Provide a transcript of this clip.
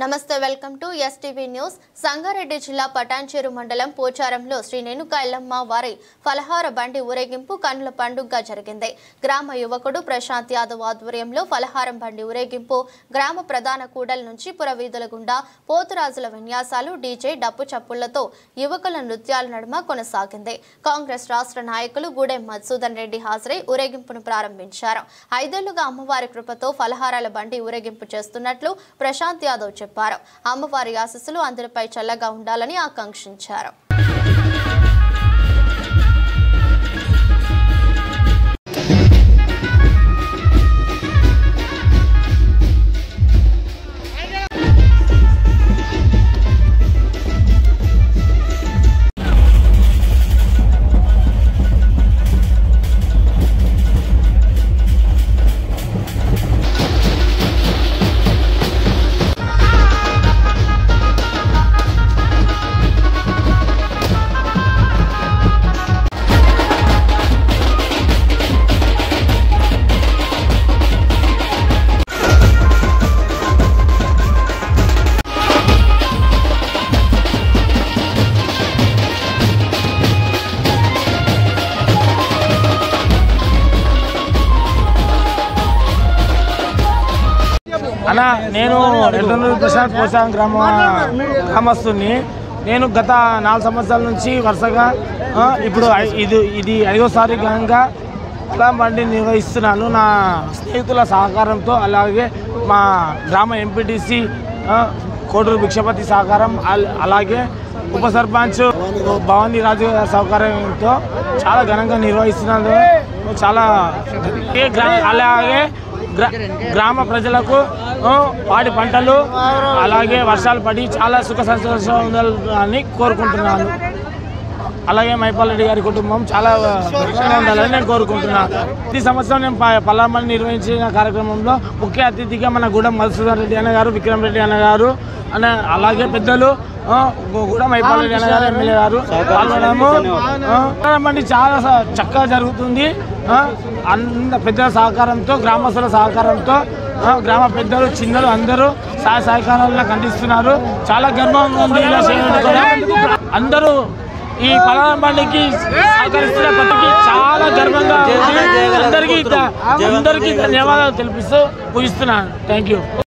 నమస్తే welcome to STV news. Sangareddy జిల్లా పటాన్చేరు మండలం పోచారంలో శ్రీ రేణుకా ఎల్లమ్మ వారి ఫలహార బండి ఊరేగింపు కన్నుల పండుగగా జరిగింది. గ్రామ యువకుడు ప్రశాంత్ యాదవ్ ఆధ్వర్యంలో ఫలహారం బండి ఊరేగింపు గ్రామ ప్రధాన కూడల నుంచి పురవీధుల గుండా పోతురాజుల విన్యాసాలు, డీజే, డప్పు చప్పుళ్లతో యువకుల నృత్యాల నడుమ కొనసాగింది. కాంగ్రెస్ రాష్ట్ర నాయకులు గూడెం మధుసూదన్ రెడ్డి హాజరై ఊరేగింపును ప్రారంభించారు. 5 ఏళ్లుగా అమ్మవారి కృపతో ఫలహారాల బండి ఊరేగింపు చేస్తున్నట్లు ప్రశాంత్ యాదవ్ చెప్పారు. అమ్మవారి ఆశీస్సులు అందరిపై చల్లగా ఉండాలని ఆకాంక్షించారు. అన్న నేను ఎర్రనూరు ప్రశాంత్ పోచారం గ్రామస్తుని. నేను గత 4 సంవత్సరాల నుంచి వరుసగా ఇప్పుడు ఇది 5వసారి ఘనంగా బండి నిర్వహిస్తున్నాను. నా స్నేహితుల సహకారంతో, అలాగే మా గ్రామ ఎంపీటీసీ కోటూరు భిక్షపతి సహకారం, అలాగే ఉప సర్పంచ్ భవానీ రాజు సహకారంతో చాలా ఘనంగా నిర్వహిస్తున్నాను. చాలా అలాగే గ్రామ ప్రజలకు పాడి పంటలు అలాగే వర్షాలు పడి చాలా సుఖ సంతోషంగా ఉండాలని కోరుకుంటున్నాను. అలాగే మైపాల్ రెడ్డి గారి కుటుంబం చాలా ఉండాలని నేను కోరుకుంటున్నాను. ప్రతి సంవత్సరం నేను పల్లామని నిర్వహించిన కార్యక్రమంలో ముఖ్య అతిథిగా మన గూడెం మధుసూదన్ రెడ్డి అన్న గారు, విక్రమ్ రెడ్డి అన్న గారు, అలాగే పెద్దలు కూడా మైపాల్ రెడ్డి అన్న గారు, ఎమ్మెల్యే గారు పాల్గొనడం చాలా చక్కగా జరుగుతుంది. అంత పెద్దల సహకారంతో, గ్రామస్తుల సహకారంతో, గ్రామ పెద్దలు, చిన్నలు అందరూ సహకారాలను అందిస్తున్నారు. చాలా గర్వంగా ఉంది. ఇలా చేయడం అందరూ ఈ పలానా బండికి సహకరిస్తున్న ప్రతికి చాలా గర్వంగా అందరికీ ధన్యవాదాలు తెలిపిస్తూ ముగిస్తున్నాను. Thank you.